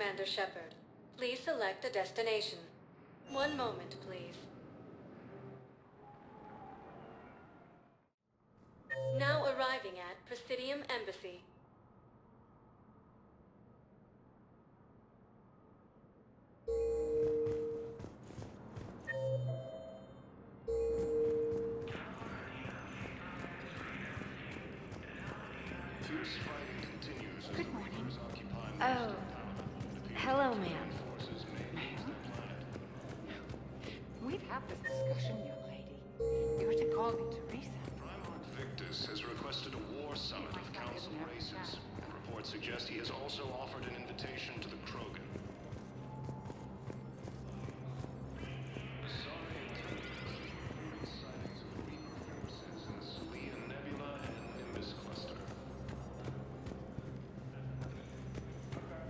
Commander Shepard. Please select a destination. One moment, please. Now arriving at Presidium Embassy. Good morning. Oh, hello, ma'am. We've had this discussion, young lady. You're to call me Teresa. Primarch Victus has requested a war summit of Council races. Reports suggest he has also offered an invitation to the Krogan. Sightings of Reaper forces in the Celia Nebula and Nimbus cluster.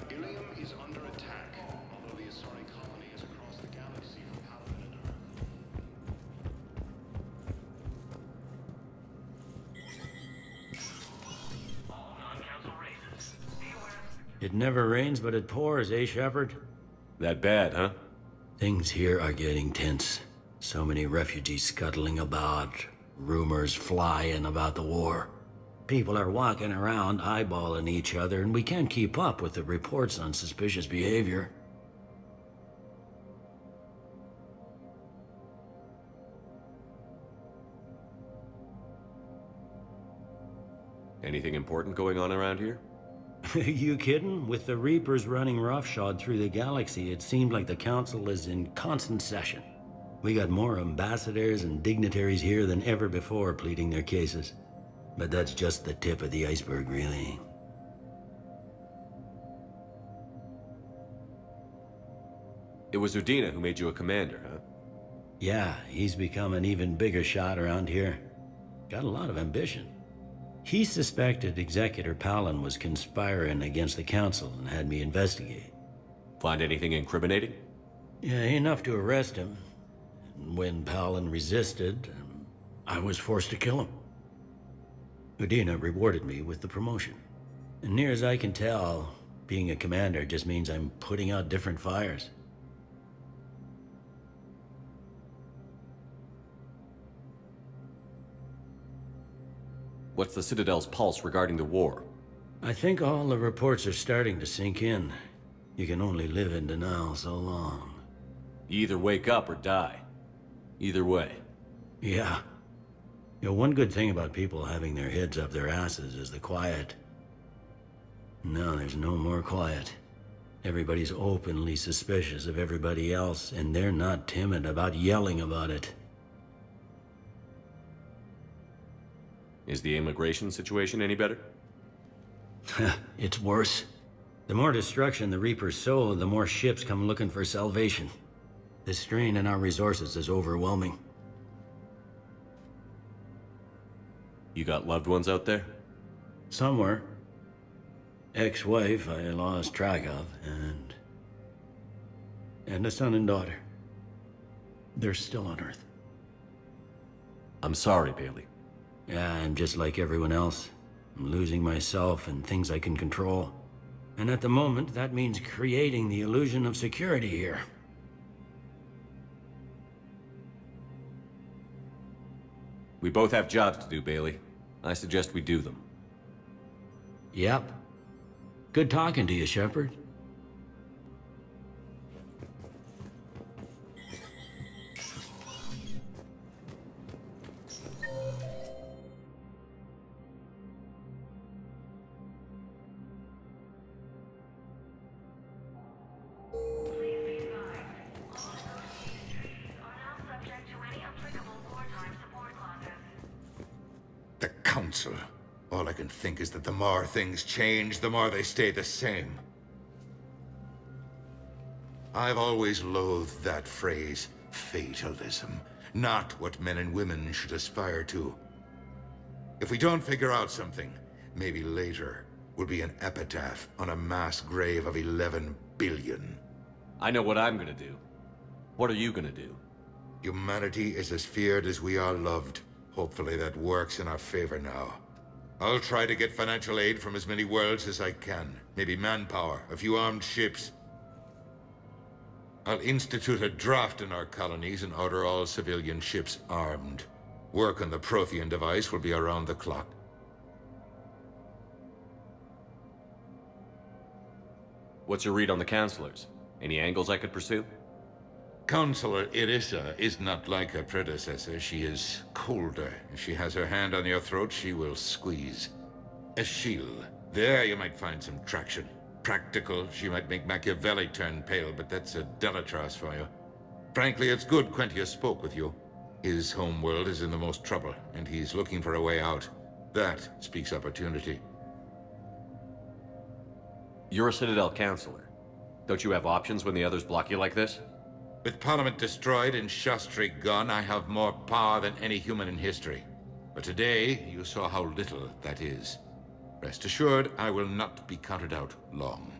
Ilium is under attack, although the Asari colony is across the galaxy from Paladin and Earth. It never rains, but it pours, eh, Shepard? That bad, huh? Things here are getting tense. So many refugees scuttling about, rumors flying about the war. People are walking around eyeballing each other, and we can't keep up with the reports on suspicious behavior. Anything important going on around here? You kidding? With the Reapers running roughshod through the galaxy, it seemed like the Council is in constant session. We got more ambassadors and dignitaries here than ever before pleading their cases. But that's just the tip of the iceberg, really. It was Udina who made you a commander, huh? Yeah, he's become an even bigger shot around here. Got a lot of ambition. He suspected Executor Palin was conspiring against the Council and had me investigate. Find anything incriminating? Yeah, enough to arrest him. And when Palin resisted, I was forced to kill him. Udina rewarded me with the promotion. And near as I can tell, being a commander just means I'm putting out different fires. What's the Citadel's pulse regarding the war? I think all the reports are starting to sink in. You can only live in denial so long. You either wake up or die. Either way. Yeah. You know, one good thing about people having their heads up their asses is the quiet. Now there's no more quiet. Everybody's openly suspicious of everybody else, and they're not timid about yelling about it. Is the immigration situation any better? It's worse. The more destruction the Reapers sow, the more ships come looking for salvation. The strain on our resources is overwhelming. You got loved ones out there? Somewhere. Ex-wife I lost track of, and a son and daughter. They're still on Earth. I'm sorry, Bailey. Yeah, I'm just like everyone else. I'm losing myself and things I can control. And at the moment, that means creating the illusion of security here. We both have jobs to do, Bailey. I suggest we do them. Yep. Good talking to you, Shepard. The Council. All I can think is that the more things change, the more they stay the same. I've always loathed that phrase, fatalism. Not what men and women should aspire to. If we don't figure out something, maybe later will be an epitaph on a mass grave of 11 billion. I know what I'm gonna do. What are you gonna do? Humanity is as feared as we are loved. Hopefully that works in our favor now. I'll try to get financial aid from as many worlds as I can. Maybe manpower, a few armed ships. I'll institute a draft in our colonies and order all civilian ships armed. Work on the Prothean device will be around the clock. What's your read on the counselors? Any angles I could pursue? Counselor Irissa is not like her predecessor. She is colder. If she has her hand on your throat, she will squeeze. Eschil. There you might find some traction. Practical, she might make Machiavelli turn pale, but that's a Delatras for you. Frankly, it's good Quentius spoke with you. His homeworld is in the most trouble, and he's looking for a way out. That speaks opportunity. You're a Citadel counselor. Don't you have options when the others block you like this? With Parliament destroyed and Shastri gone, I have more power than any human in history. But today, you saw how little that is. Rest assured, I will not be counted out long.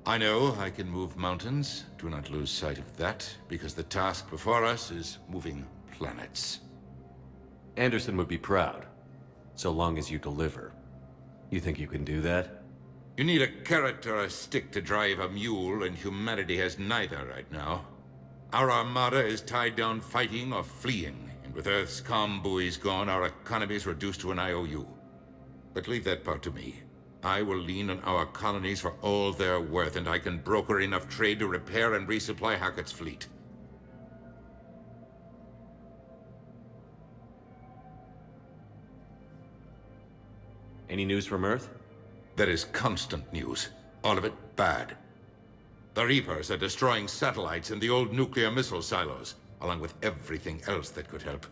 I know I can move mountains. Do not lose sight of that, because the task before us is moving planets. Anderson would be proud, so long as you deliver. You think you can do that? You need a carrot or a stick to drive a mule, and humanity has neither right now. Our armada is tied down fighting or fleeing, and with Earth's comm buoys gone, our economy is reduced to an IOU. But leave that part to me. I will lean on our colonies for all they're worth, and I can broker enough trade to repair and resupply Hackett's fleet. Any news from Earth? There is constant news. All of it bad. The Reapers are destroying satellites and the old nuclear missile silos, along with everything else that could help.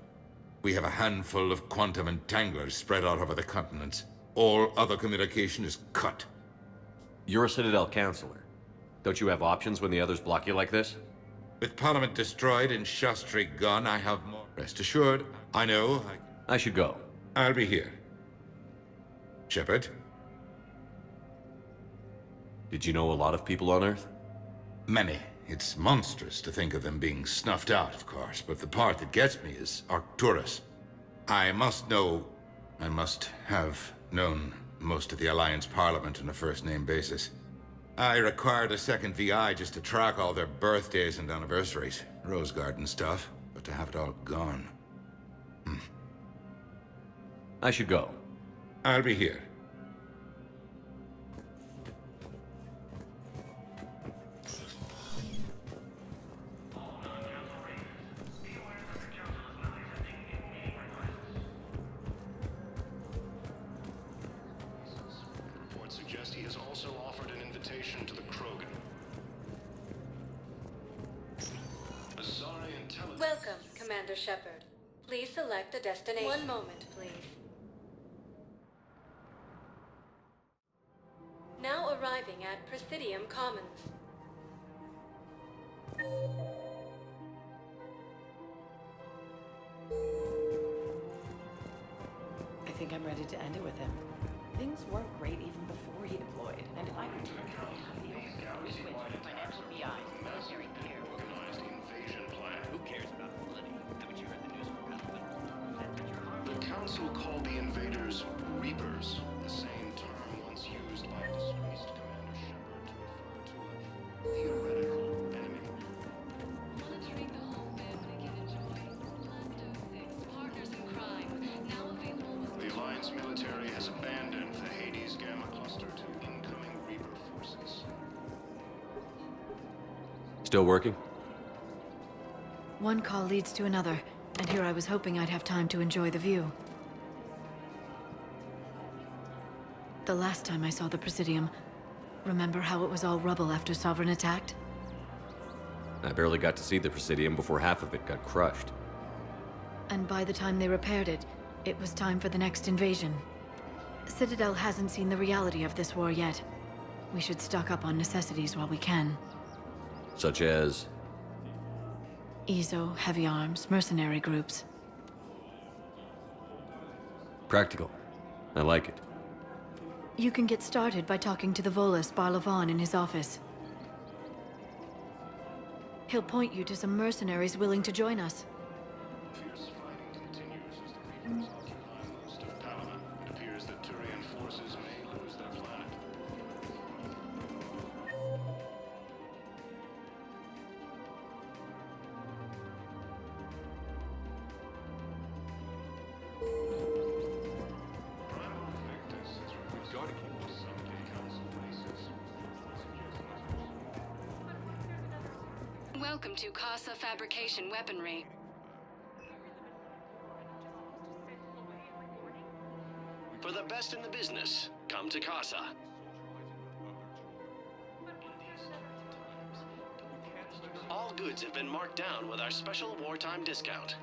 We have a handful of quantum entanglers spread out over the continents. All other communication is cut. You're a Citadel counselor. Don't you have options when the others block you like this? With Parliament destroyed and Shastri gone, I have more. Rest assured, I know I should go. I'll be here. Shepard? Did you know a lot of people on Earth? Many. It's monstrous to think of them being snuffed out, of course, but the part that gets me is Arcturus. I must have known most of the Alliance Parliament on a first-name basis. I required a second VI just to track all their birthdays and anniversaries. Rose Garden stuff, but to have it all gone. I should go. I'll be here. Reports suggest he has also offered an invitation to the Krogan. Azari intelligence. Welcome, Commander Shepard. Please select a destination. One moment, please. Now arriving at Presidium Commons. I think I'm ready to end it with him. Things weren't great even before he deployed, and if I were to have the financial BI, military care. Organized invasion plan. Who cares about money? Haven't you heard the news from Ralph? The Council called the invaders Reapers, the same term once used by disgraced Commander Shepard to refer to a theoretical enemy. Monitoring the whole family can enjoy. Lando 6, Partners in Crime, now available with The Alliance military has abandoned the Hades Gamma cluster to incoming Reaper forces. Still working? One call leads to another, and here I was hoping I'd have time to enjoy the view. The last time I saw the Presidium, remember how it was all rubble after Sovereign attacked? I barely got to see the Presidium before half of it got crushed. And by the time they repaired it, it was time for the next invasion. Citadel hasn't seen the reality of this war yet. We should stock up on necessities while we can. Such as? EZO, heavy arms, mercenary groups. Practical. I like it. You can get started by talking to the Volus Barlavan in his office. He'll point you to some mercenaries willing to join us. Fierce fighting continues as the Reapers occupy most of Palama. It appears that Turian forces may lose their planet. Welcome to Casa Fabrication Weaponry. For the best in the business, come to Casa. All goods have been marked down with our special wartime discount.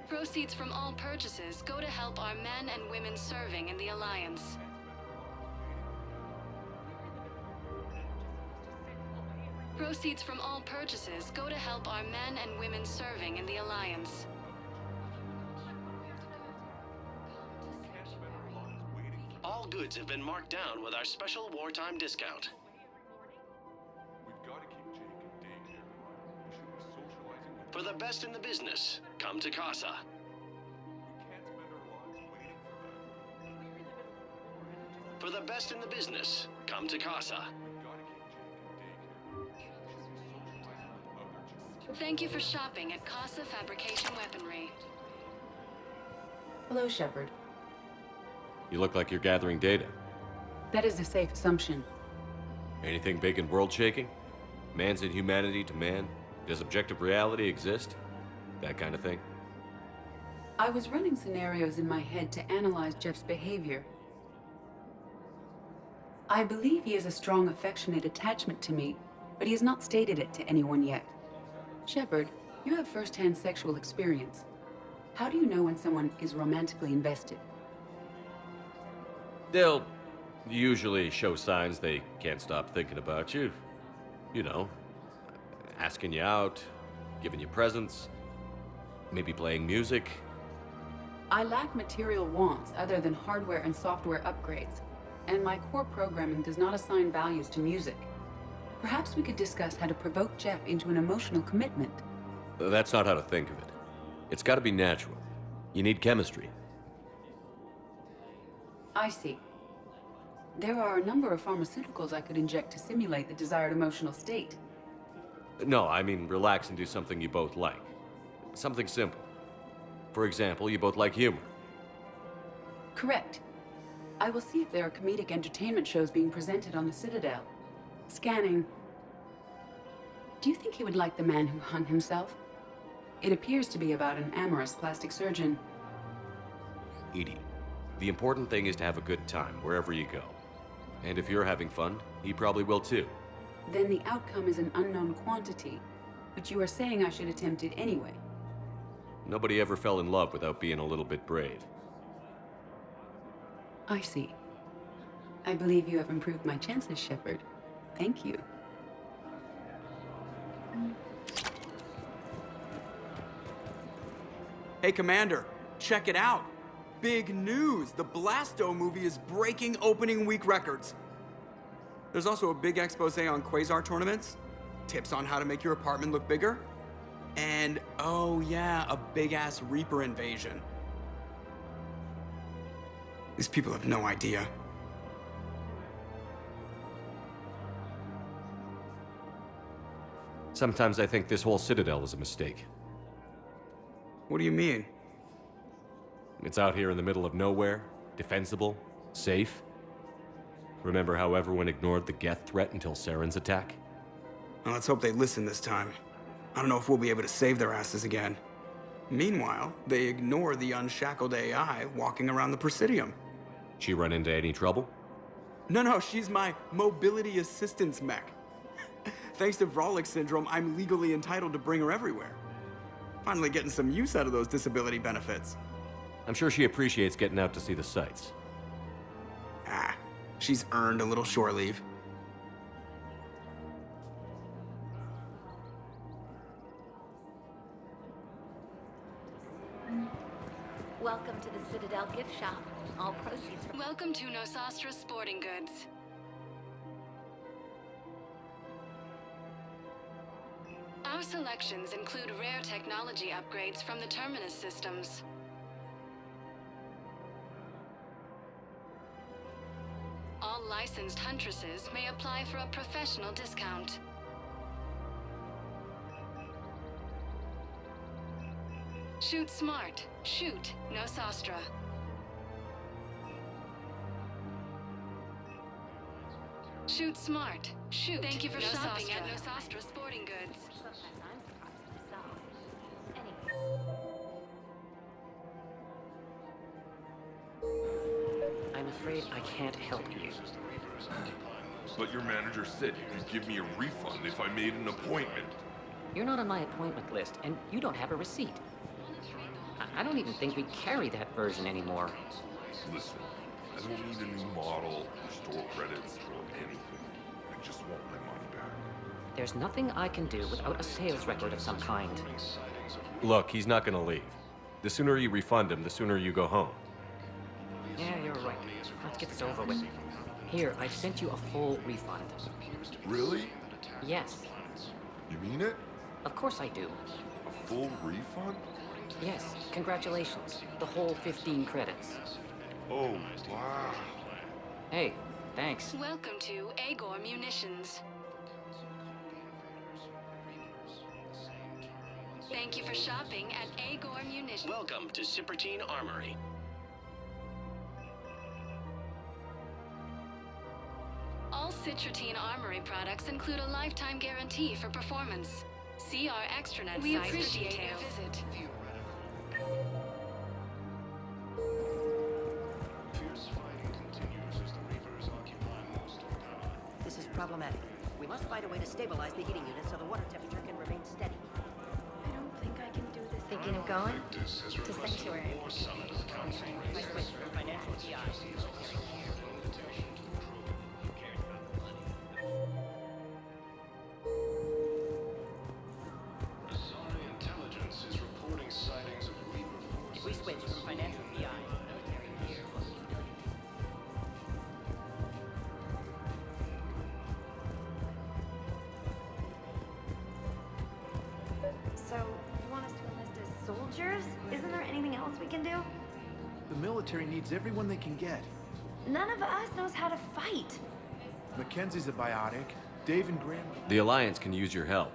Proceeds from all purchases go to help our men and women serving in the Alliance. Proceeds from all purchases go to help our men and women serving in the Alliance. All goods have been marked down with our special wartime discount. For the best in the business, come to Casa. For the best in the business, come to Casa. Thank you for shopping at Casa Fabrication Weaponry. Hello, Shepard. You look like you're gathering data. That is a safe assumption. Anything big and world-shaking? Man's inhumanity to man? Does objective reality exist? That kind of thing? I was running scenarios in my head to analyze Jeff's behavior. I believe he has a strong affectionate attachment to me, but he has not stated it to anyone yet. Shepard, you have first-hand sexual experience. How do you know when someone is romantically invested? They'll usually show signs they can't stop thinking about you. You know, asking you out, giving you presents, maybe playing music. I lack material wants other than hardware and software upgrades, and my core programming does not assign values to music. Perhaps we could discuss how to provoke Jeff into an emotional commitment. That's not how to think of it. It's got to be natural. You need chemistry. I see. There are a number of pharmaceuticals I could inject to simulate the desired emotional state. No, I mean relax and do something you both like. Something simple. For example, you both like humor. Correct. I will see if there are comedic entertainment shows being presented on the Citadel. Scanning. Do you think he would like The Man Who Hung Himself? It appears to be about an amorous plastic surgeon. Edie, the important thing is to have a good time wherever you go. And if you're having fun, he probably will too. Then the outcome is an unknown quantity, but you are saying I should attempt it anyway. Nobody ever fell in love without being a little bit brave. I see. I believe you have improved my chances, Shepard. Thank you. Hey, Commander, check it out. Big news! The Blasto movie is breaking opening week records. There's also a big expose on Quasar tournaments, tips on how to make your apartment look bigger, and, oh yeah, a big-ass Reaper invasion. These people have no idea. Sometimes I think this whole Citadel was a mistake. What do you mean? It's out here in the middle of nowhere, defensible, safe. Remember how everyone ignored the Geth threat until Saren's attack? Well, let's hope they listen this time. I don't know if we'll be able to save their asses again. Meanwhile, they ignore the unshackled AI walking around the Presidium. She run into any trouble? No, she's my mobility assistance mech. Thanks to Vrolic syndrome, I'm legally entitled to bring her everywhere. Finally getting some use out of those disability benefits. I'm sure she appreciates getting out to see the sights. Ah, she's earned a little shore leave. Welcome to the Citadel gift shop. All proceeds from... Welcome to Nosastra Sporting Goods. Our selections include rare technology upgrades from the Terminus systems. All licensed huntresses may apply for a professional discount. Shoot smart. Shoot Nosastra. Shoot smart. Shoot. Thank you for shopping Nostra. at Nostra Sporting Goods. Sometimes I'm surprised myself. Anyway. I'm afraid I can't help you. But your manager said he'd give me a refund if I made an appointment. You're not on my appointment list, and you don't have a receipt. I don't even think we carry that version anymore. Listen, I don't need a new model, or store credits, or anything. I just want my money back. There's nothing I can do without a sales record of some kind. Look, he's not gonna leave. The sooner you refund him, the sooner you go home. Yeah, you're right. Let's get this over with. Here, I've sent you a full refund. Really? Yes, You mean it? of course I do. A full refund? Yes, congratulations. The whole 15 credits. Oh, wow. Hey, thanks. Welcome to Agor Munitions. Thank you for shopping at Agor Munitions. Welcome to Citadel Armory. All Citadel Armory products include a lifetime guarantee for performance. See our extranet We site for appreciate details. your visit. Fierce fighting continues as the Reapers occupy most of Ghana. This is problematic. We must find a way to stabilize the heating unit so the water temperature can remain steady. I don't think I can do this. Thinking of going? Victus has To requested Sanctuary. a war summit of the council. I switch from financial GI. Azari intelligence is reporting sightings of Reaper forces. We switch from financial GI. Military here. So, you want us to enlist as soldiers? Isn't there anything else we can do? The military needs everyone they can get. None of us knows how to fight. Mackenzie's a biotic. Dave and Graham. The Alliance can use your help.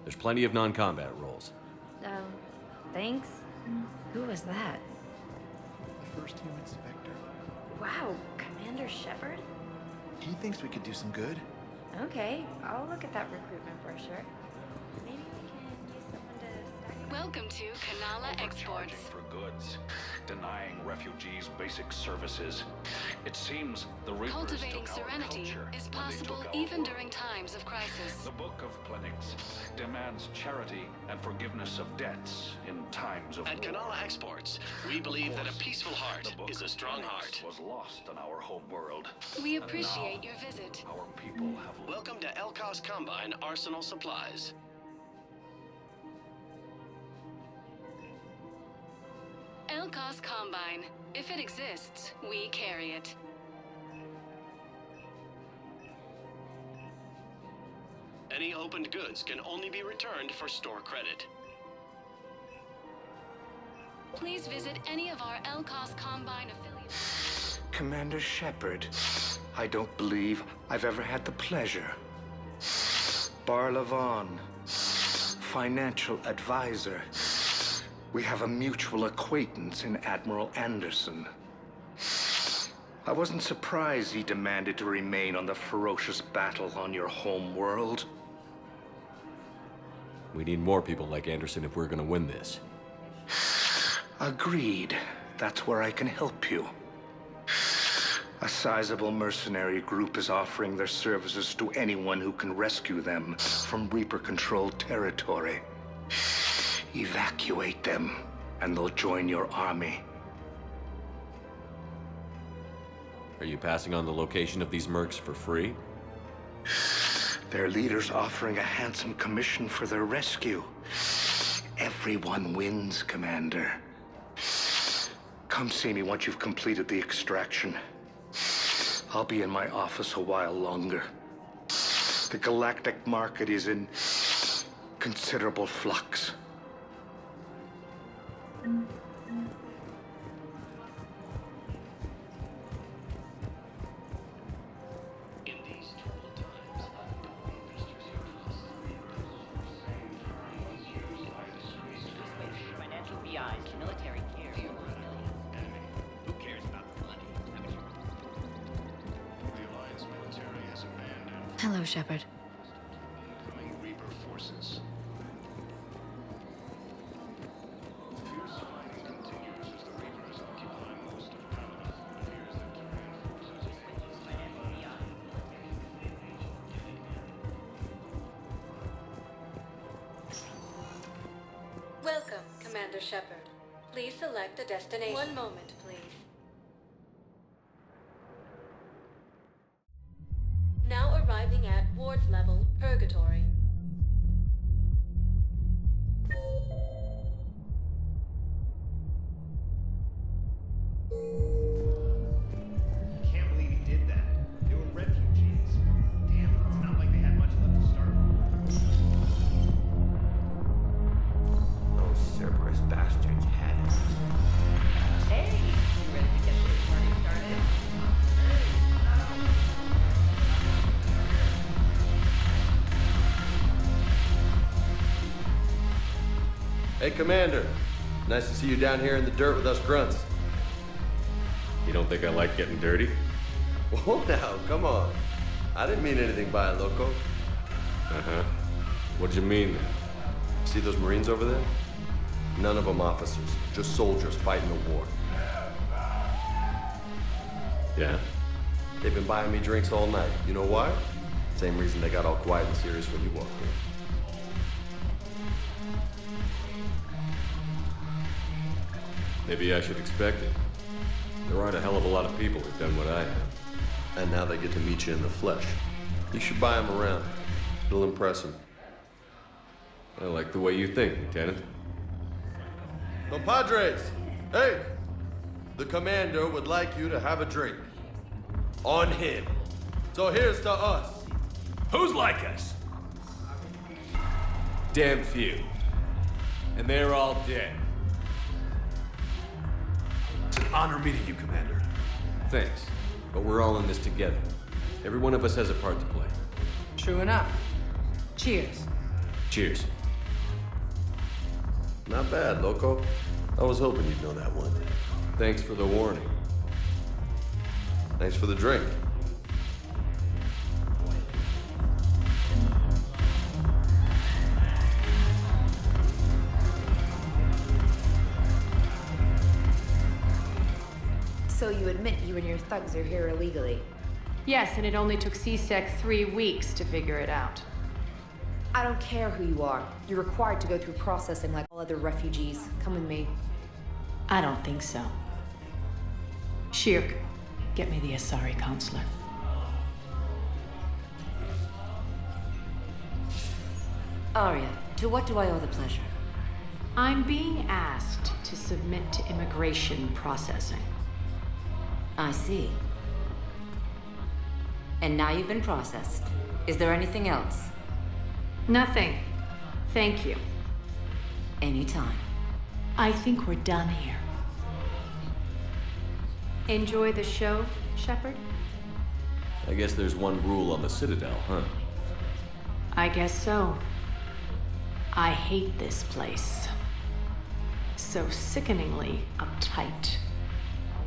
There's plenty of non-combat roles. Thanks. Who was that? The first human Spectre. Wow, Commander Shepard? He thinks we could do some good. Okay, I'll look at that recruitment brochure. Maybe we can use someone to stack up. Welcome to Kanala Exports. Overcharging for goods, denying refugees basic services. It seems the Reapers Cultivating took our serenity culture is when they possible took our even world. during times of crisis. The Book of Plenix demands charity and forgiveness of debts in times of At war. Kanala Exports, we believe that a peaceful heart The Book is a of strong Plenix heart. was lost in our home world. We And appreciate now your visit. Our people have Welcome to Elkos Combine Arsenal Supplies. Elkos Combine. If it exists, we carry it. Any opened goods can only be returned for store credit. Please visit any of our Elkos Combine affiliates. Commander Shepard, I don't believe I've ever had the pleasure. Barlavon, financial advisor. We have a mutual acquaintance in Admiral Anderson. I wasn't surprised he demanded to remain on the ferocious battle on your home world. We need more people like Anderson if we're gonna win this. Agreed. That's where I can help you. A sizable mercenary group is offering their services to anyone who can rescue them from Reaper-controlled territory. Evacuate them, and they'll join your army. Are you passing on the location of these mercs for free? Their leader's offering a handsome commission for their rescue. Everyone wins, Commander. Come see me once you've completed the extraction. I'll be in my office a while longer. The galactic market is in considerable flux. In these troubled times, Financial BIs, military care. Who cares about the money? The Alliance military has abandoned Hello, Shepard. Incoming Reaper forces. Fierce fighting continues as the Reapers occupy most of Paladin. It appears that Terran forces Welcome, Commander Shepard. Please select a destination. One moment, please. Now arriving at Ward's level, Purgatory. Can't believe he did that. They were refugees. Damn, it's not like they had much left to start with. Those Cerberus bastards had it. Hey, you ready to get this party started? Hey, Commander. Nice to see you down here in the dirt with us grunts. You don't think I like getting dirty? Oh, now, come on. I didn't mean anything by it, loco. Uh-huh. What'd you mean then? See those Marines over there? None of them officers, just soldiers fighting the war. Yeah? They've been buying me drinks all night. You know why? Same reason they got all quiet and serious when you walked in. Maybe I should expect it. There aren't a hell of a lot of people who've done what I have. And now they get to meet you in the flesh. You should buy them around. It'll impress them. I like the way you think, Lieutenant. Compadres! Hey! The commander would like you to have a drink. On him. So here's to us. Who's like us? Damn few. And they're all dead. It's an honor meeting you, Commander. Thanks. But we're all in this together. Every one of us has a part to play. True enough. Cheers. Cheers. Not bad, loco. I was hoping you'd know that one. Thanks for the warning. Thanks for the drink. So you admit you and your thugs are here illegally? Yes, and it only took CSEC 3 weeks to figure it out. I don't care who you are. You're required to go through processing like all other refugees. Come with me. I don't think so. Shirk, get me the Asari counselor. Arya, to what do I owe the pleasure? I'm being asked to submit to immigration processing. I see. And now you've been processed. Is there anything else? Nothing. Thank you. Anytime. I think we're done here. Enjoy the show, Shepard? I guess there's one rule on the Citadel, huh? I guess so. I hate this place. So sickeningly uptight.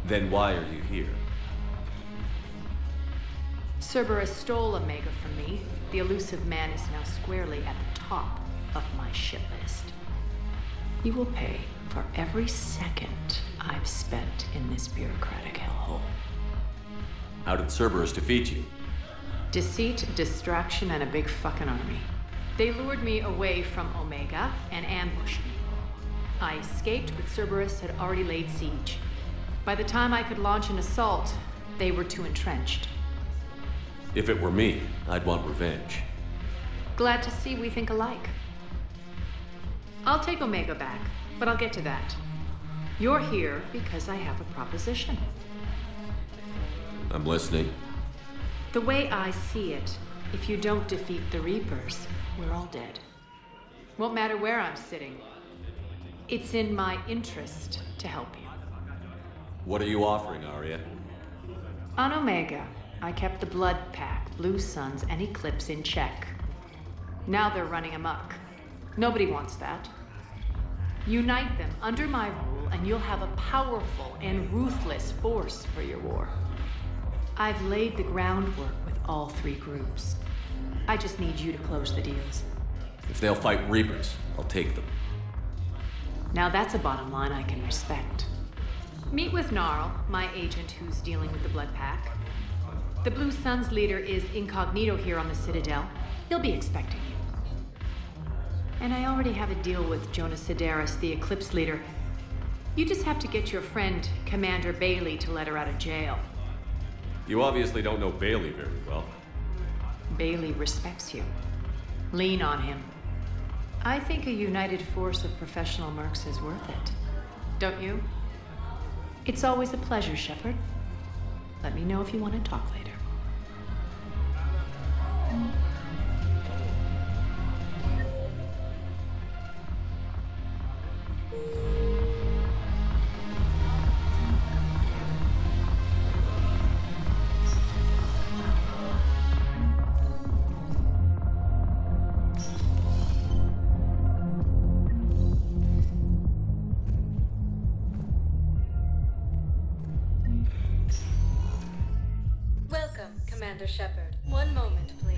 Then why are you here? Cerberus stole Omega from me. The elusive man is now squarely at the top of my shit list. He will pay for every second I've spent in this bureaucratic hellhole. How did Cerberus defeat you? Deceit, distraction, and a big fucking army. They lured me away from Omega and ambushed me. I escaped, but Cerberus had already laid siege. By the time I could launch an assault, they were too entrenched. If it were me, I'd want revenge. Glad to see we think alike. I'll take Omega back, but I'll get to that. You're here because I have a proposition. I'm listening. The way I see it, if you don't defeat the Reapers, we're all dead. Won't matter where I'm sitting. It's in my interest to help you. What are you offering, Arya? On Omega, I kept the Blood Pack, Blue Suns, and Eclipse in check. Now they're running amok. Nobody wants that. Unite them under my rule, and you'll have a powerful and ruthless force for your war. I've laid the groundwork with all 3 groups. I just need you to close the deals. If they'll fight Reapers, I'll take them. Now that's a bottom line I can respect. Meet with Gnarl, my agent who's dealing with the Blood Pack. The Blue Suns leader is incognito here on the Citadel. He'll be expecting you. And I already have a deal with Jonas Sidaris, the Eclipse leader. You just have to get your friend, Commander Bailey, to let her out of jail. You obviously don't know Bailey very well. Bailey respects you. Lean on him. I think a united force of professional mercs is worth it. Don't you? It's always a pleasure, Shepard. Let me know if you want to talk later. Welcome, Commander Shepard. One moment, please.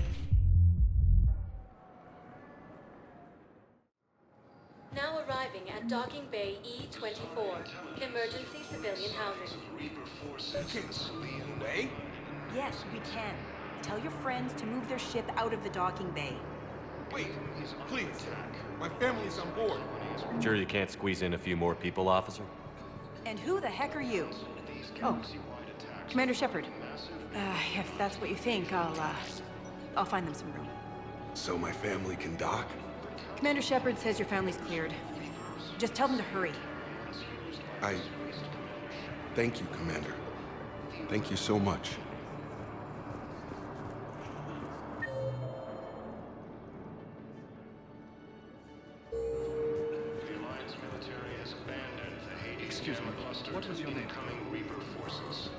Now arriving at Docking Bay E-24, emergency civilian housing. Way? Yes, we can. Tell your friends to move their ship out of the docking bay. Wait, please. My family's on board. Sure you can't squeeze in a few more people, officer? And who the heck are you? Oh, Commander Shepard. If that's what you think, I'll find them some room. So my family can dock? Commander Shepard says your family's cleared. Just tell them to hurry. Thank you, Commander. Thank you so much. Excuse me, what was your name? Reaper forces.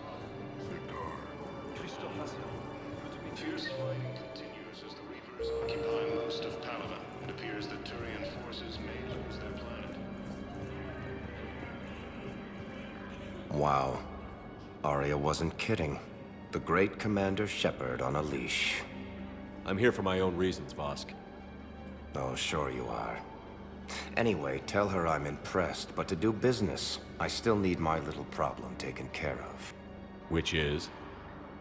Fierce fighting continues as the Reapers occupy most of Palaven. It appears that Turian forces may lose their planet. Wow. Arya wasn't kidding. The great Commander Shepard on a leash. I'm here for my own reasons, Vosk. Oh, sure you are. Anyway, tell her I'm impressed, but to do business, I still need my little problem taken care of. Which is?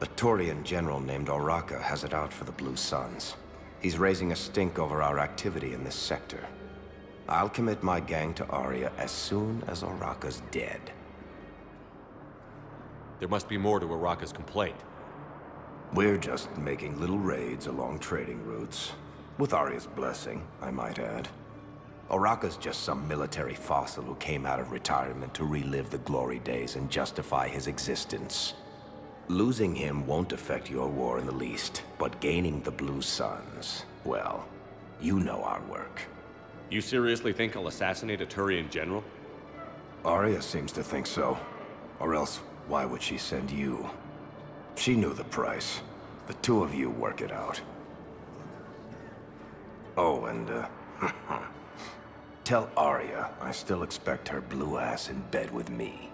A Turian general named Oraka has it out for the Blue Suns. He's raising a stink over our activity in this sector. I'll commit my gang to Arya as soon as Oraka's dead. There must be more to Oraka's complaint. We're just making little raids along trading routes. With Arya's blessing, I might add. Oraka's just some military fossil who came out of retirement to relive the glory days and justify his existence. Losing him won't affect your war in the least, but gaining the Blue Suns, well, you know our work. You seriously think I'll assassinate a Turian general? Arya seems to think so. Or else, why would she send you? She knew the price. The two of you work it out. Oh, and, tell Arya I still expect her blue ass in bed with me.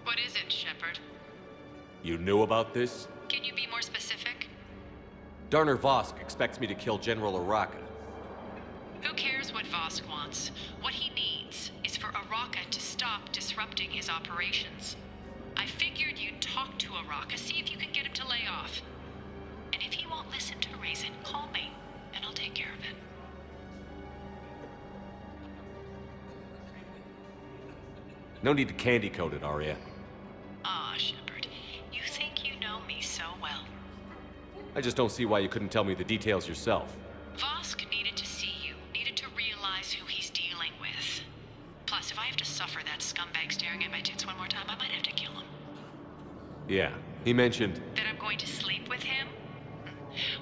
What is it, Shepard? You knew about this? Can you be more specific? Darner Vosk expects me to kill General Oraka. Who cares what Vosk wants? What he needs is for Oraka to stop disrupting his operations. I figured you'd talk to Oraka, see if you can get him to lay off. And if he won't listen to reason, call me, and I'll take care of it. No need to candy coat it, Arya. Ah, Shepard, you think you know me so well. I just don't see why you couldn't tell me the details yourself. Vosk needed to see you, needed to realize who he's dealing with. Plus, if I have to suffer that scumbag staring at my tits one more time, I might have to kill him. Yeah, he mentioned... That I'm going to sleep with him?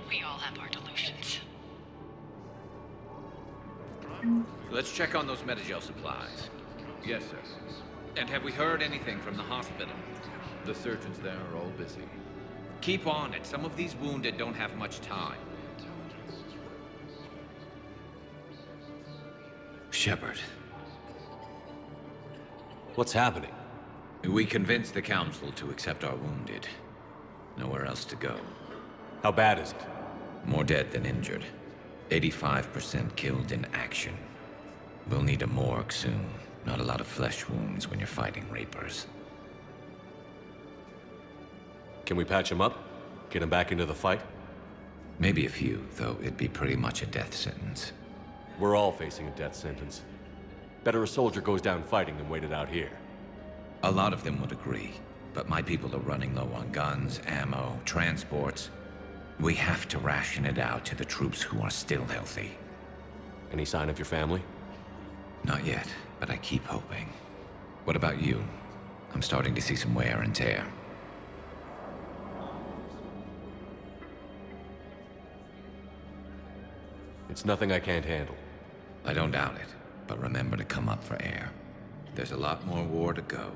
We all have our delusions. Let's check on those Metagel supplies. Yes, sir. And have we heard anything from the hospital? The surgeons there are all busy. Keep on it. Some of these wounded don't have much time. Shepard. What's happening? We convinced the Council to accept our wounded. Nowhere else to go. How bad is it? More dead than injured. 85% killed in action. We'll need a morgue soon. Not a lot of flesh wounds when you're fighting Reapers. Can we patch him up? Get him back into the fight? Maybe a few, though it'd be pretty much a death sentence. We're all facing a death sentence. Better a soldier goes down fighting than waited out here. A lot of them would agree, but my people are running low on guns, ammo, transports. We have to ration it out to the troops who are still healthy. Any sign of your family? Not yet, but I keep hoping. What about you? I'm starting to see some wear and tear. It's nothing I can't handle. I don't doubt it, but remember to come up for air. There's a lot more war to go.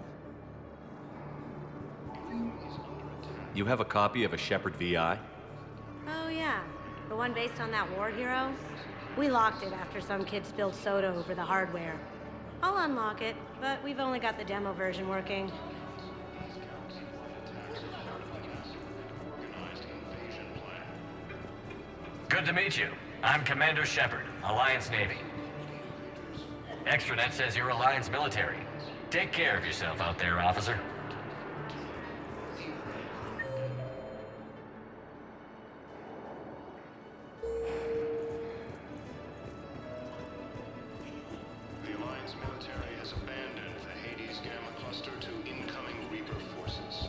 You have a copy of a Shepard VI? Oh yeah, the one based on that war hero? We locked it after some kid spilled soda over the hardware. I'll unlock it, but we've only got the demo version working. Good to meet you. I'm Commander Shepard, Alliance Navy. Extranet says you're Alliance military. Take care of yourself out there, officer. The Alliance military has abandoned the Hades Gamma cluster to incoming Reaper forces.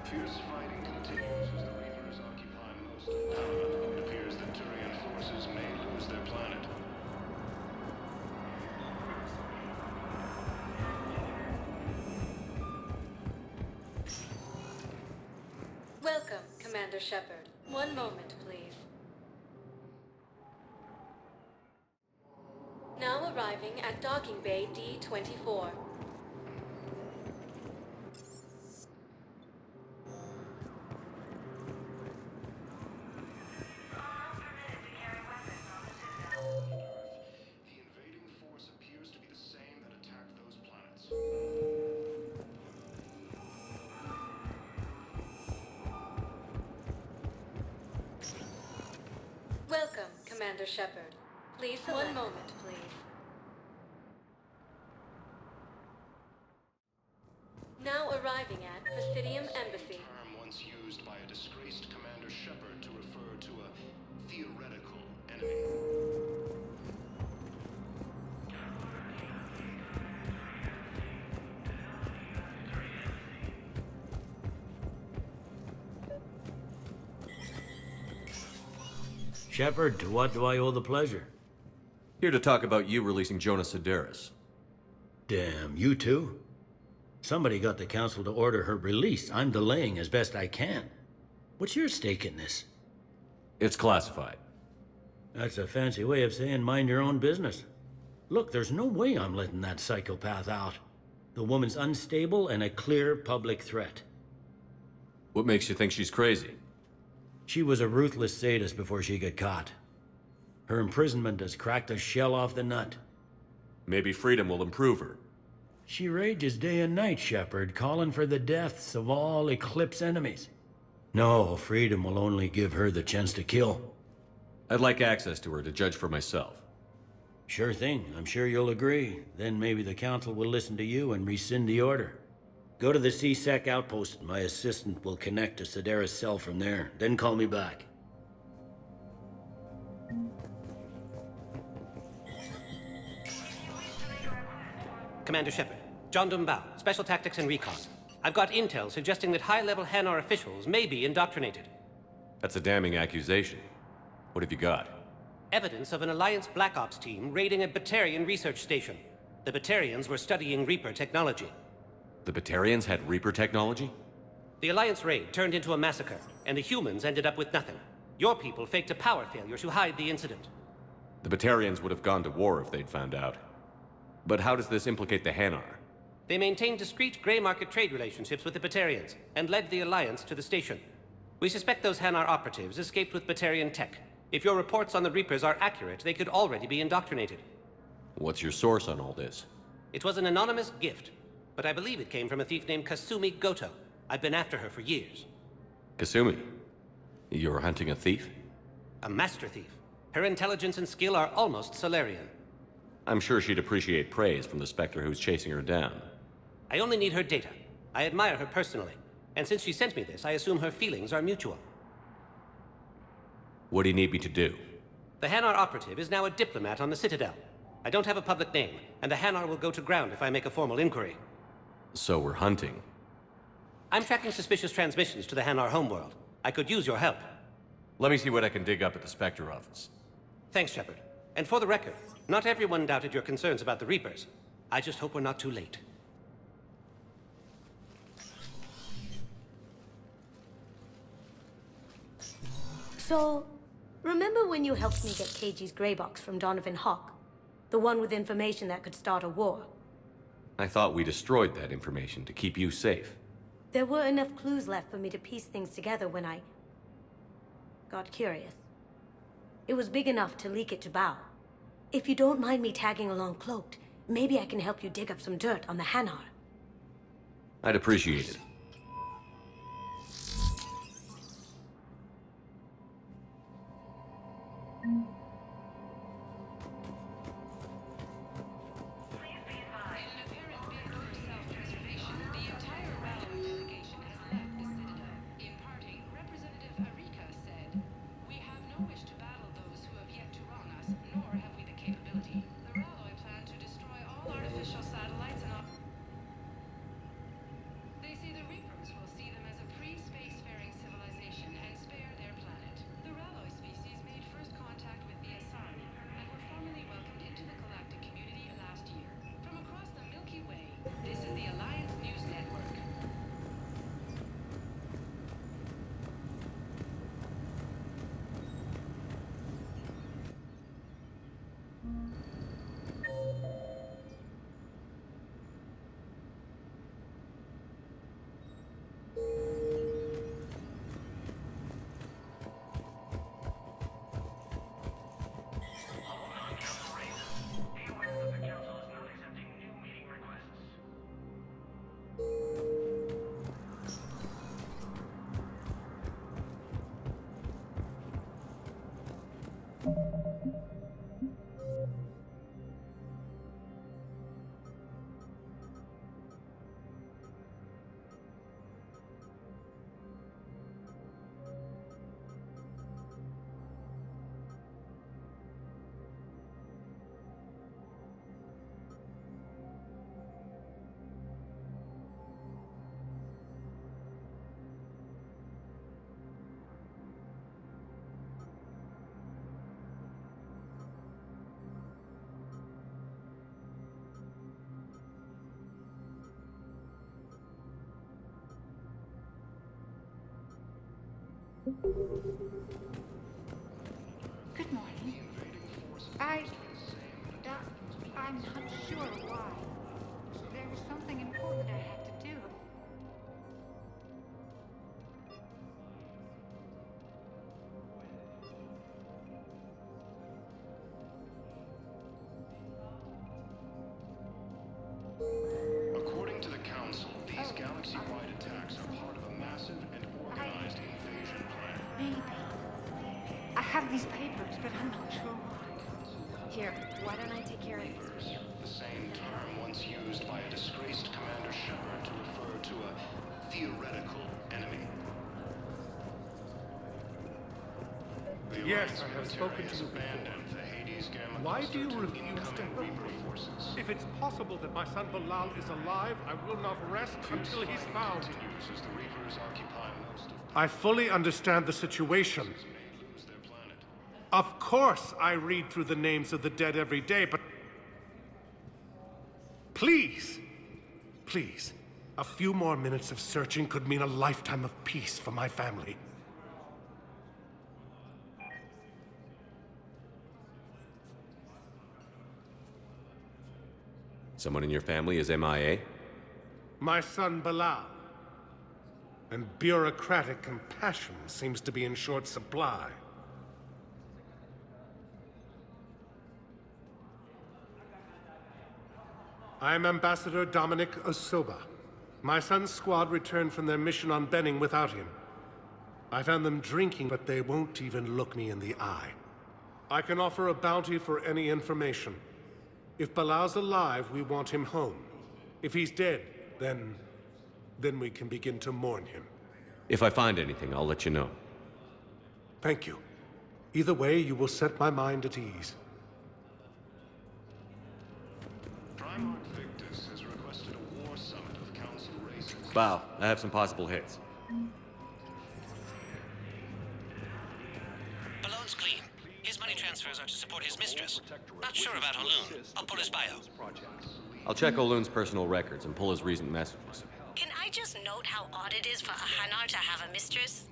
Fierce fighting continues as the Reapers occupy most of Paladin. It appears that Turian forces may lose their planet. Welcome, Commander Shepard. One moment, please. Now arriving at Docking Bay D-24. The invading force appears to be the same that attacked those planets. Welcome, Commander Shepard. Please, one moment, please. Now arriving at Presidium Embassy. Term once used by a disgraced Commander Shepard to refer to a theoretical enemy. Shepard, to what do I owe the pleasure? Here to talk about you releasing Jonas Sedaris. Damn, you too? Somebody got the council to order her release. I'm delaying as best I can. What's your stake in this? It's classified. That's a fancy way of saying mind your own business. Look, there's no way I'm letting that psychopath out. The woman's unstable and a clear public threat. What makes you think she's crazy? She was a ruthless sadist before she got caught. Her imprisonment has cracked the shell off the nut. Maybe freedom will improve her. She rages day and night, Shepard, calling for the deaths of all Eclipse enemies. No, freedom will only give her the chance to kill. I'd like access to her to judge for myself. Sure thing. I'm sure you'll agree. Then maybe the council will listen to you and rescind the order. Go to the C-Sec outpost. My assistant will connect to Sedaris' cell from there. Then call me back. Commander Shepard, John Dumbao, Special Tactics and Recon. I've got intel suggesting that high-level Hanar officials may be indoctrinated. That's a damning accusation. What have you got? Evidence of an Alliance Black Ops team raiding a Batarian research station. The Batarians were studying Reaper technology. The Batarians had Reaper technology? The Alliance raid turned into a massacre, and the humans ended up with nothing. Your people faked a power failure to hide the incident. The Batarians would have gone to war if they'd found out. But how does this implicate the Hanar? They maintained discreet gray market trade relationships with the Batarians, and led the Alliance to the station. We suspect those Hanar operatives escaped with Batarian tech. If your reports on the Reapers are accurate, they could already be indoctrinated. What's your source on all this? It was an anonymous gift, but I believe it came from a thief named Kasumi Goto. I've been after her for years. Kasumi, you're hunting a thief? A master thief. Her intelligence and skill are almost Solarian. I'm sure she'd appreciate praise from the Spectre who's chasing her down. I only need her data. I admire her personally, and since she sent me this, I assume her feelings are mutual. What do you need me to do? The Hanar operative is now a diplomat on the Citadel. I don't have a public name, and the Hanar will go to ground if I make a formal inquiry. So we're hunting. I'm tracking suspicious transmissions to the Hanar homeworld. I could use your help. Let me see what I can dig up at the Spectre office. Thanks, Shepard. And for the record, not everyone doubted your concerns about the Reapers. I just hope we're not too late. So, remember when you helped me get KG's gray box from Donovan Hawk? The one with information that could start a war? I thought we destroyed that information to keep you safe. There were enough clues left for me to piece things together when I got curious. It was big enough to leak it to Bao. If you don't mind me tagging along cloaked, maybe I can help you dig up some dirt on the Hanar. I'd appreciate it. Good morning. I'm not sure why. There is something important I have to do. According to the Council, these galaxy-wide attacks are part of a massive and organized invasion plan. Maybe. I have these papers, but I'm not sure why. Here, why don't I take care of this for you? The same term once used by a disgraced Commander Shepard to refer to a theoretical enemy. Yes, I have spoken to you before. Why do you refuse to help me? If it's possible that my son Bilal is alive, I will not rest until he's found. I fully understand the situation. Of course I read through the names of the dead every day, but... Please, please, a few more minutes of searching could mean a lifetime of peace for my family. Someone in your family is MIA? My son Bilal. And bureaucratic compassion seems to be in short supply. I am Ambassador Dominic Osoba. My son's squad returned from their mission on Benning without him. I found them drinking, but they won't even look me in the eye. I can offer a bounty for any information. If Bilal's alive, we want him home. If he's dead, then we can begin to mourn him. If I find anything, I'll let you know. Thank you. Either way, you will set my mind at ease. Primarch Victus has requested a war summit of council races. Bow, I have some possible hits. Balloon's clean. His money transfers are to support his mistress. Not sure about Haloon. I'll pull his bio. I'll check Oloon's personal records and pull his recent messages. Can I just note how odd it is for a Hanar to have a mistress?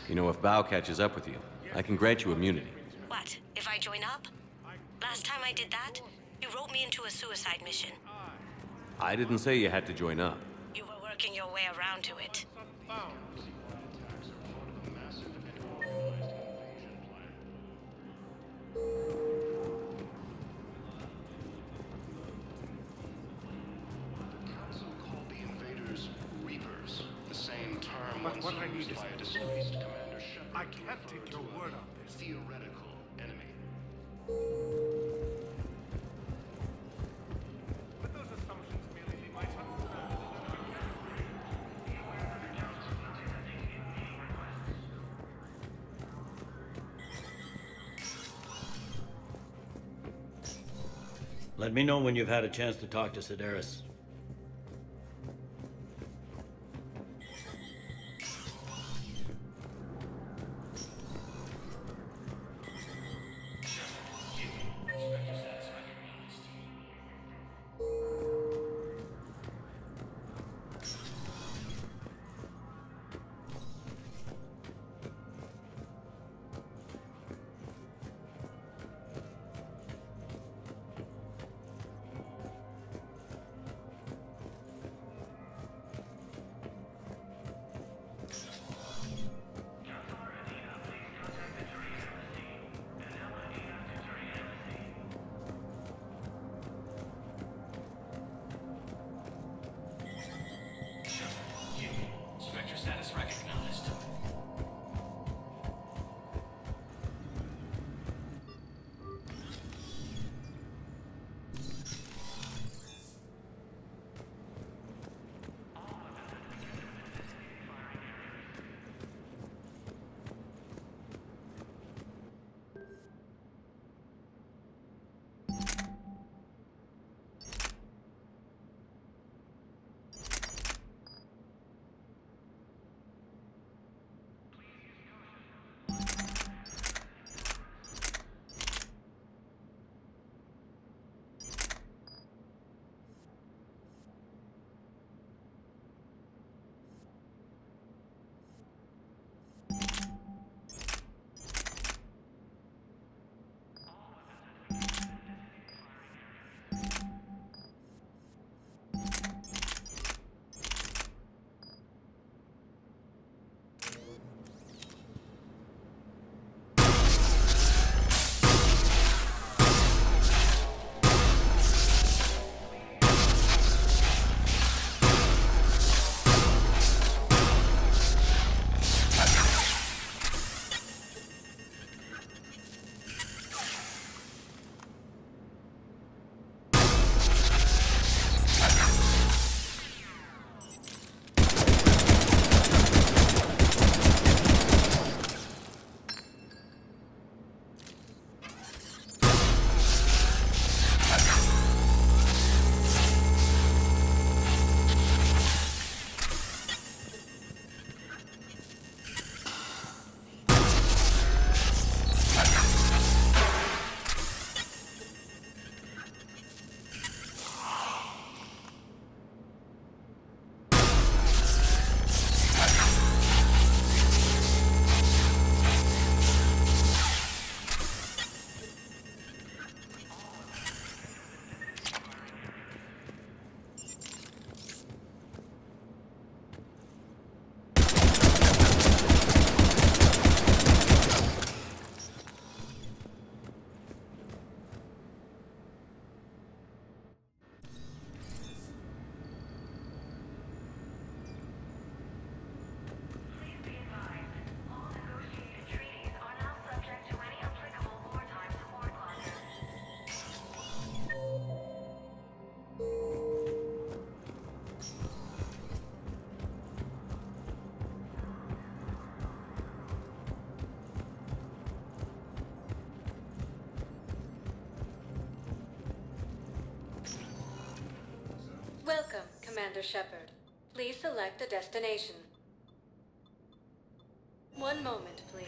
You know, if Bow catches up with you, I can grant you immunity. What, if I join up? Last time I did that, you wrote me into a suicide mission. I didn't say you had to join up. You were working your way around to it. Reapers, the same term But once what I need used is by a disgraced Commander Shepard. I can't take your word on this. Theoretical enemy. But those assumptions merely leave my tongue. Let me know when you've had a chance to talk to Sedaris. Commander Shepard. Please select a destination. One moment, please.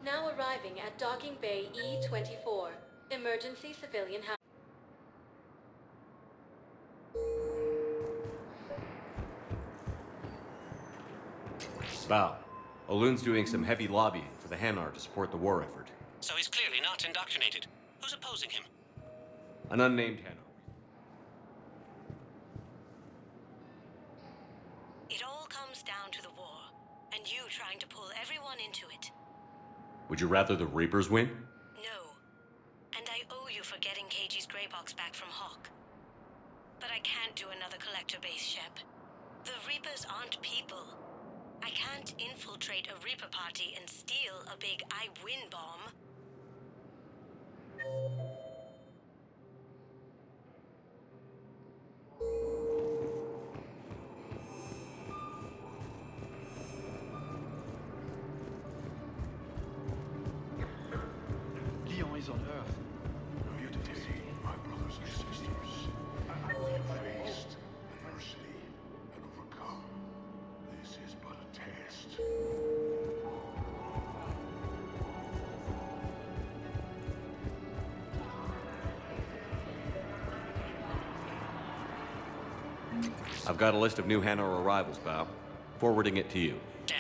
Now arriving at Docking Bay E-24. Emergency civilian house. Bow. Olun's doing some heavy lobbying for the Hanar to support the war effort. So he's clearly not indoctrinated. Who's opposing him? An unnamed Hanar. It all comes down to the war, and you trying to pull everyone into it. Would you rather the Reapers win? No. And I owe you for getting KG's Grey Box back from Hawk. But I can't do another collector base, Shep. The Reapers aren't people. I can't infiltrate a Reaper party and steal a big I win bomb. Leon is on Earth. Here today, my brothers and sisters. I have faced adversity and overcome. This is but a test. I've got a list of new Hanar arrivals, Bow. Forwarding it to you. Damn.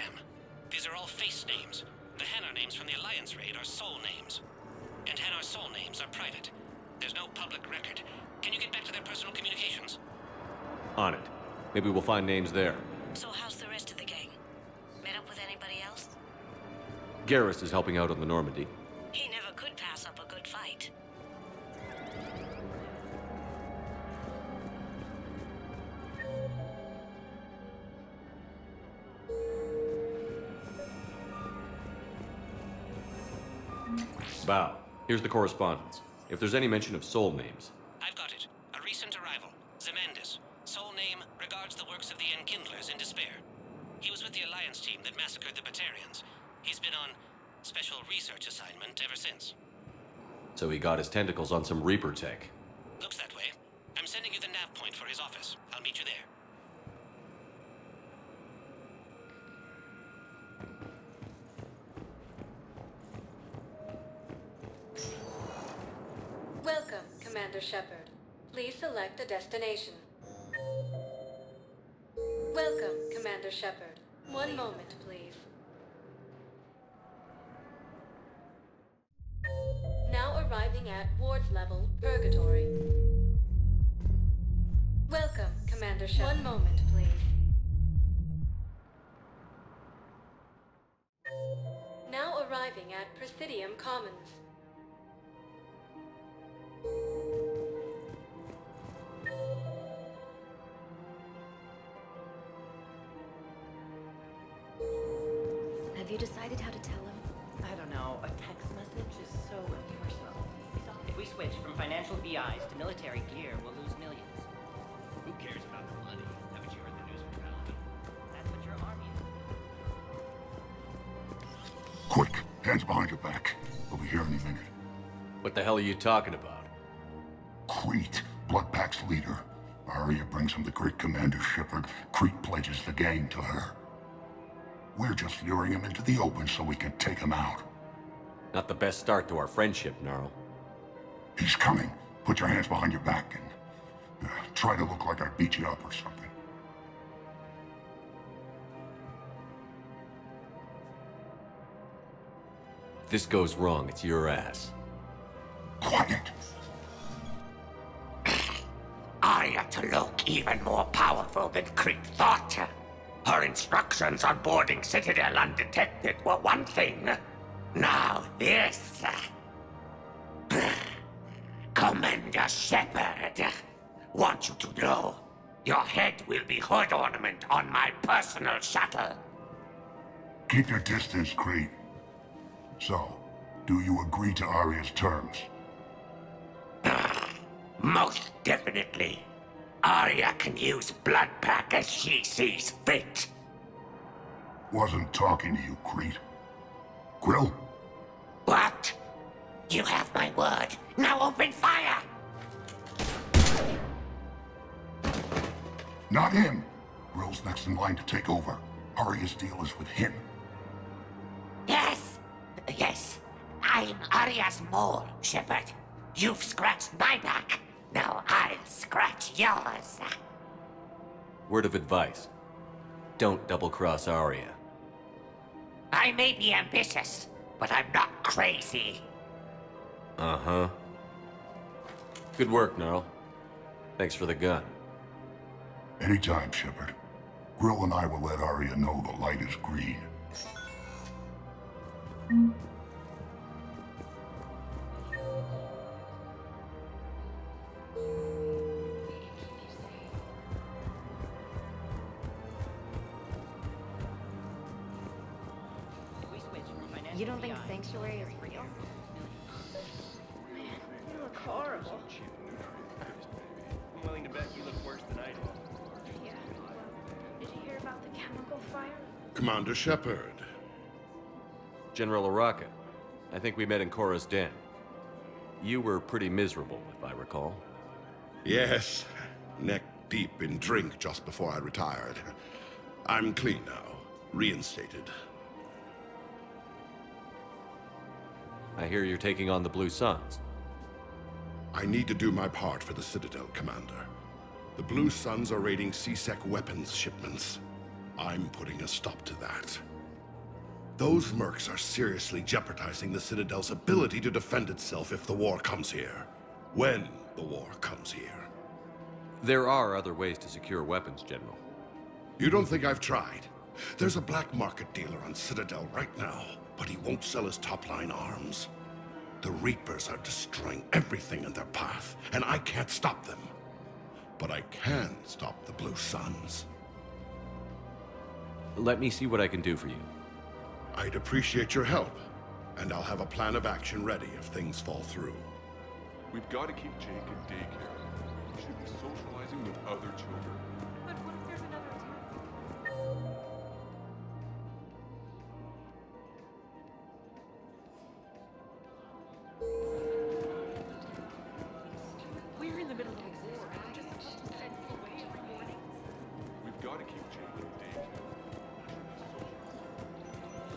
These are all face names. The Hanar names from the Alliance raid are soul names. And Hanar soul names are private. There's no public record. Can you get back to their personal communications? On it. Maybe we'll find names there. So how's the rest of the gang? Met up with anybody else? Garrus is helping out on the Normandy. He never could pass up a good fight. Bow. Here's the correspondence. If there's any mention of soul names. I've got it. A recent arrival. Zemandis. Soul name regards the works of the Enkindlers in despair. He was with the Alliance team that massacred the Batarians. He's been on special research assignment ever since. So he got his tentacles on some Reaper tech. Looks that way. I'm sending you the nav point for his office. I'll meet you there. Welcome, Commander Shepard. Please select a destination. Welcome, Commander Shepard. One moment, please. Now arriving at Ward's level, Purgatory. Welcome, Commander Shepard. One moment, please. Now arriving at Presidium Commons. Have you decided how to tell him? I don't know. A text message is so impersonal. If we switch from financial VIs to military gear, we'll lose millions. Who cares about the money? Haven't you heard the news from Paladin? That's what your army is. Quick, hands behind your back. We'll be here any minute. What the hell are you talking about? Crete, Bloodpack's leader. Arya brings him the great Commander Shepard. Crete pledges the gang to her. We're just luring him into the open so we can take him out. Not the best start to our friendship, Gnarl. He's coming. Put your hands behind your back and try to look like I beat you up or something. If this goes wrong, it's your ass. Quiet. Arya to look even more powerful than Crete thought. Her instructions on boarding Citadel undetected were one thing. Now this. Commander Shepard. Want you to know, your head will be hood ornament on my personal shuttle. Keep your distance, Crete. So, do you agree to Arya's terms? Most definitely. Arya can use Bloodpack as she sees fit. Wasn't talking to you, Crete. Grill? What? You have my word. Now open fire! Not him. Grill's next in line to take over. Arya's deal is with him. Yes, yes. I'm Arya's mole, Shepard. You've scratched my back. Now I'll scratch yours. Word of advice. Don't double-cross Arya. I may be ambitious, but I'm not crazy. Uh-huh. Good work, Gnarl. Thanks for the gun. Anytime, Shepard. Grill and I will let Arya know the light is green. You don't think Sanctuary is real? Man, you look horrible. I'm willing to bet you look worse than I do. Yeah. Did you hear about the chemical fire? Commander Shepard. General Araka. I think we met in Korra's den. You were pretty miserable, if I recall. Yes. Neck deep in drink just before I retired. I'm clean now. Reinstated. I hear you're taking on the Blue Suns. I need to do my part for the Citadel, Commander. The Blue Suns are raiding C-Sec weapons shipments. I'm putting a stop to that. Those mercs are seriously jeopardizing the Citadel's ability to defend itself if the war comes here. When the war comes here. There are other ways to secure weapons, General. You don't think I've tried? There's a black market dealer on Citadel right now, but he won't sell his top-line arms. The Reapers are destroying everything in their path, and I can't stop them. But I can stop the Blue Suns. Let me see what I can do for you. I'd appreciate your help, and I'll have a plan of action ready if things fall through. We've got to keep Jake in daycare. He should be socializing with other children. But what if there's another attack? We're in the middle of a war. I'm just supposed to send you away every morning? We've got to keep Jake in daycare.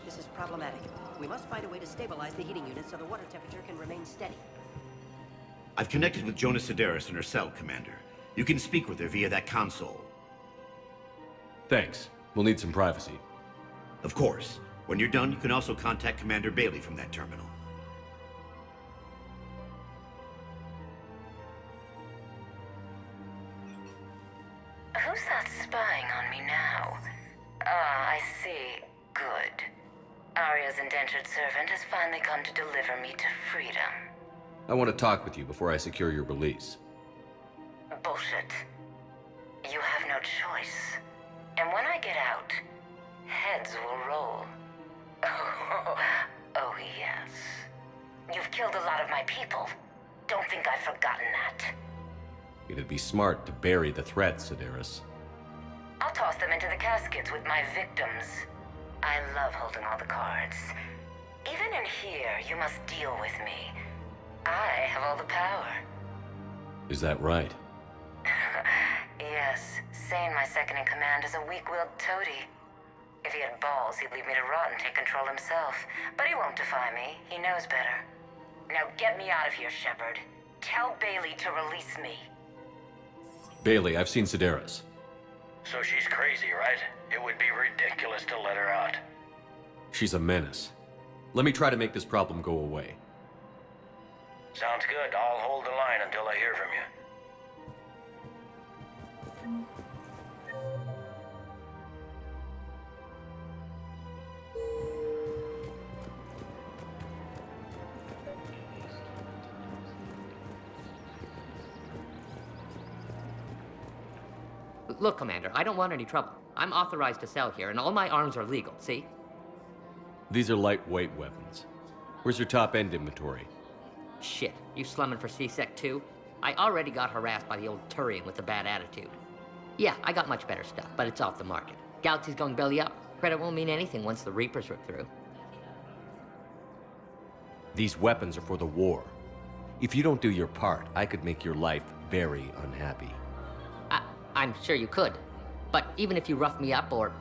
This is problematic. We must find a way to stabilize the heating unit so the water temperature can remain steady. I've connected with Jonas Sedaris in her cell, Commander. You can speak with her via that console. Thanks. We'll need some privacy. Of course. When you're done, you can also contact Commander Bailey from that terminal. Who's that spying on me now? Ah, I see. Good. Arya's indentured servant has finally come to deliver me to freedom. I want to talk with you before I secure your release. Bullshit. You have no choice. And when I get out, heads will roll. Oh, yes. You've killed a lot of my people. Don't think I've forgotten that. It'd be smart to bury the threat, Sedaris. I'll toss them into the caskets with my victims. I love holding all the cards. Even in here, you must deal with me. I have all the power. Is that right? Yes, Sane, my second-in-command, is a weak-willed toady. If he had balls, he'd leave me to rot and take control himself. But he won't defy me. He knows better. Now get me out of here, Shepard. Tell Bailey to release me. Bailey, I've seen Sedaris. So she's crazy, right? It would be ridiculous to let her out. She's a menace. Let me try to make this problem go away. Sounds good. I'll hold the line until I hear from you. Look, Commander, I don't want any trouble. I'm authorized to sell here, and all my arms are legal, see? These are lightweight weapons. Where's your top-end inventory? Shit, you slumming for C-Sec too? I already got harassed by the old Turian with a bad attitude. Yeah, I got much better stuff, but it's off the market. Galaxy's going belly up. Credit won't mean anything once the Reapers rip through. These weapons are for the war. If you don't do your part, I could make your life very unhappy. I I'm sure you could. But even if you rough me up or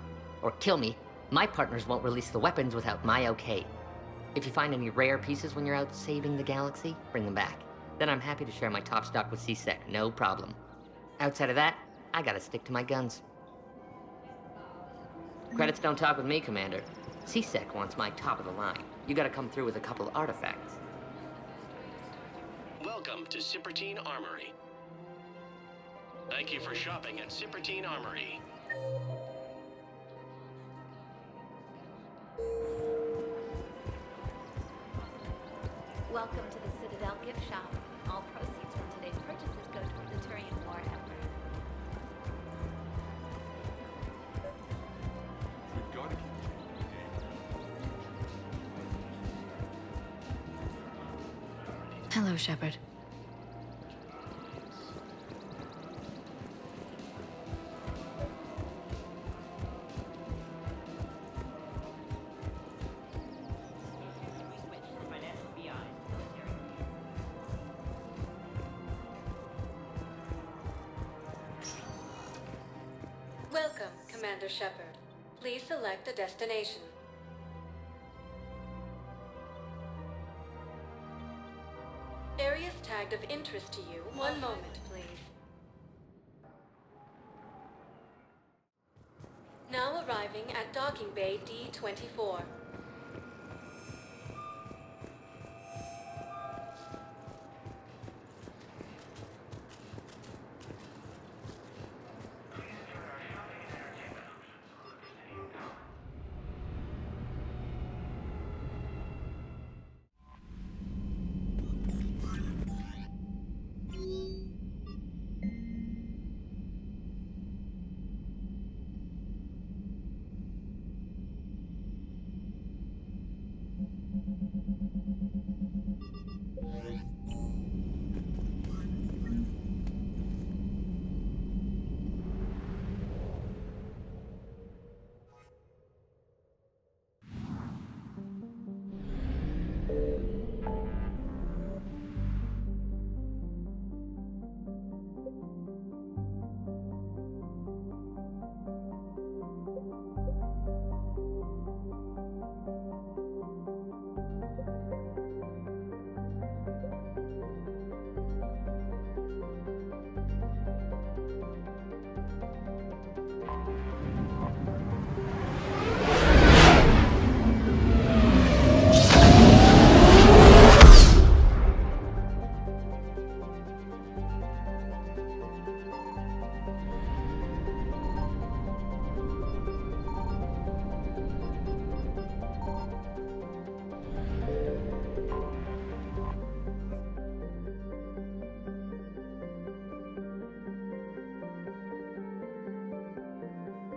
kill me, my partners won't release the weapons without my okay. If you find any rare pieces when you're out saving the galaxy, bring them back. Then I'm happy to share my top stock with C-Sec, no problem. Outside of that, I gotta stick to my guns. Credits don't talk with me, Commander. C-Sec wants my top of the line. You gotta come through with a couple of artifacts. Welcome to Citadel Armory. Thank you for shopping at Citadel Armory. Welcome to the Citadel gift shop. All proceeds from today's purchases go toward the Turian war effort. We've got to keep Hello, Shepard. Welcome, Commander Shepard. Please select a destination. Areas tagged of interest to you. One moment, please. Now arriving at Docking Bay D-24.